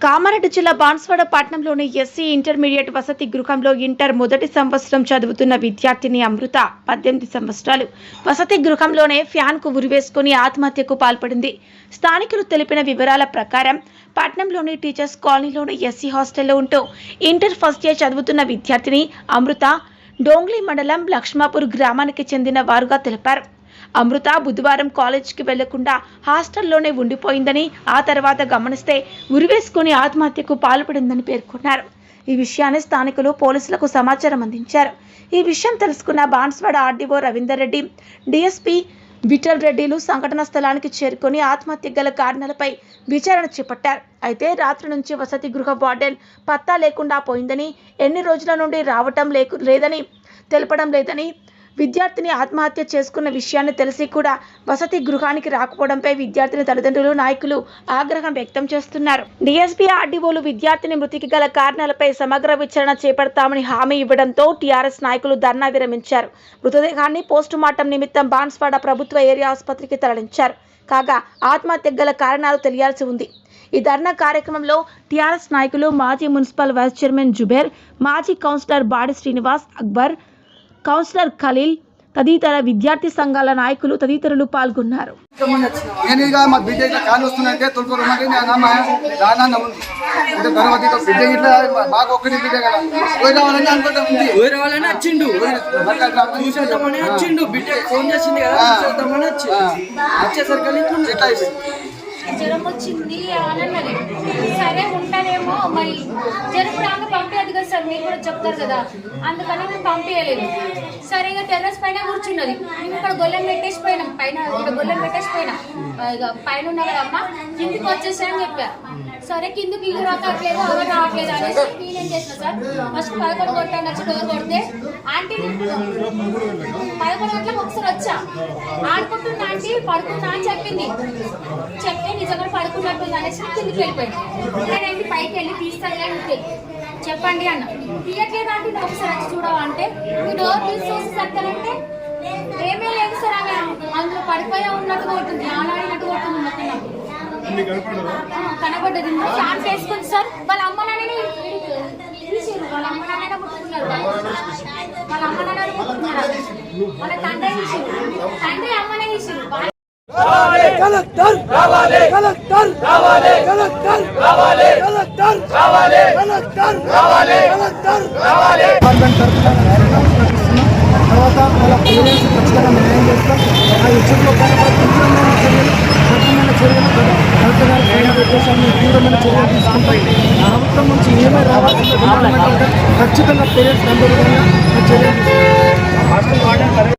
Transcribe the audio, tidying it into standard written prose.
కామారెడ్డి జిల్లా బాన్స్వాడ పట్టణంలోని SC intermediate వసతి గృహంలో ఇంటర్ మొదటి సంవత్సరం చదువుతున్న విద్యార్థిని అమృత 18 సంవత్సరాలు వసతి గృహంలోనే ఫ్యాన్ కు ఉరివేసుకుని ఆత్మహత్యకు పాల్పడింది. స్థానికులు తెలిపిన వివరాల ప్రకారం పట్టణంలోని టీచర్స్ కాలనీలోని ఎస్సీ హాస్టల్లో ఉంటూ ఇంటర్ ఫస్ట్ ఇయర్ చదువుతున్న విద్యార్థిని అమృత డోంగ్లీ మండలం లక్ష్మాపూర్ గ్రామానికి చెందిన వారుగా తెలిపారు. అమృత బుధవారం కాలేజీకి వెళ్లకుండా హాస్టల్లోనే ఉండిపోయిందని, ఆ తర్వాత గమనిస్తే ఉరివేసుకుని ఆత్మహత్యకు పాల్పడిందని పేర్కొన్నారు. ఈ విషయాన్ని స్థానికులు పోలీసులకు సమాచారం అందించారు. ఈ విషయం తెలుసుకున్న బాన్స్వాడ ఆర్డీఓ రవీందర్ రెడ్డి, డీఎస్పీ విఠల్ రెడ్డిలు సంఘటన స్థలానికి చేరుకొని ఆత్మహత్య గల కారణాలపై విచారణ చేపట్టారు. అయితే రాత్రి నుంచి వసతి గృహ వార్డెన్ పత్తా లేకుండా పోయిందని, ఎన్ని రోజుల నుండి రావటం లేదని తెలపడం లేదని, విద్యార్థిని ఆత్మహత్య చేసుకున్న విషయాన్ని తెలిసి కూడా వసతి గృహానికి రాకపోవడంపై విద్యార్థిని తల్లిదండ్రులు, నాయకులు ఆగ్రహం వ్యక్తం చేస్తున్నారు. డీఎస్పీ, ఆర్డీఓలు విద్యార్థిని మృతికి గల కారణాలపై సమగ్ర విచారణ చేపడతామని హామీ ఇవ్వడంతో టీఆర్ఎస్ నాయకులు ధర్నా విరమించారు. మృతదేహాన్ని పోస్టుమార్టం నిమిత్తం బాన్స్వాడ ప్రభుత్వ ఏరియా ఆసుపత్రికి తరలించారు. కాగా ఆత్మహత్య గల కారణాలు తెలియాల్సి ఉంది. ఈ ధర్నా కార్యక్రమంలో టీఆర్ఎస్ నాయకులు, మాజీ మున్సిపల్ వైస్ చైర్మన్ జుబేర్, మాజీ కౌన్సిలర్ బాడి శ్రీనివాస్, అక్బర్, కౌన్సిలర్ ఖలీల్ తదితర విద్యార్థి సంఘాల నాయకులు తదితరులు పాల్గొన్నారు. జ్వరం వచ్చింది అని అన్నది. సరే ఉంటానేమో, మరి జ్వరం రాగా పంపించదు కదా సార్, మీరు కూడా చెప్తారు కదా, అందుకని మేము పంపించలేదు. సరిగా టెర్రస్ పైన కూర్చున్నది. మేము ఇక్కడ గొల్లెం పెట్టేసిపోయినాం, ఇక్కడ గొల్లెం పెట్టేసిపోయినాం. ఇక పైన ఉన్నా కదా అమ్మ, కిందికి వచ్చేసారని చెప్పారు. సరే కిందికి ఇల్లు రావట్లేదు, ఎవరు రావట్లేదు అనేసి నేనేం చేసిన సార్, ఫస్ట్ 11 కొట్టాను, వచ్చి డోర్ కొడితే ఆంటీ 11 గంటలకు ఒకసారి వచ్చా, ఆడుకుంటున్నా ఆంటీ, పడుకున్నా అని చెప్పింది. చెప్తే నిజంగా పడుకున్నట్టుంది అనేసి కిందికి వెళ్ళిపోయాను. నేనేంటి పైకి వెళ్ళి తీస్తాను కానీ చెప్పండి అన్న, తీయట్లేదు అంటే నువ్వు ఒకసారి వచ్చి చూడవా అంటే, నువ్వు డోర్ తీసి చూసి సత్తానంటే ఏమీ లేదు సార్, ఆమె అందులో పడిపోయా ఉన్నట్టుగా ఉంటుంది, ఆనాడినట్టుగా ఉంటుంది. నాకు కనబడ్డది. ఫ్యాన్ వేసుకుంది సార్. వాళ్ళ అమ్మ నాన్నని తీసిరు, వాళ్ళ అమ్మ నాన్న ముట్టుకున్నారు, వాళ్ళ అమ్మ నాన్న ముట్టుకున్నారు, వాళ్ళ తండ్రి తీసిరు, తండ్రి అమ్మనే తీసిరు. కలెక్టర్ రావాలి, కలెక్టర్ రావాలి, కలెక్టర్ రావాలి, కలెక్టర్ రావాలి, కలెక్టర్ రావాలి, కలెక్టర్ రావాలి. తర్వాత వాళ్ళ పేరెంట్స్ ఖచ్చితంగా న్యాయం చేస్తాం. ఆ విషయంలో తీవ్రమైన చర్యలు తీవ్రమైన చర్యలు తీసుకుంటాయి. ప్రభుత్వం నుంచి ఏమై రావాల్సిన ఖచ్చితంగా పేరెంట్స్ అందరూ చర్యలు తీసుకుంటారు.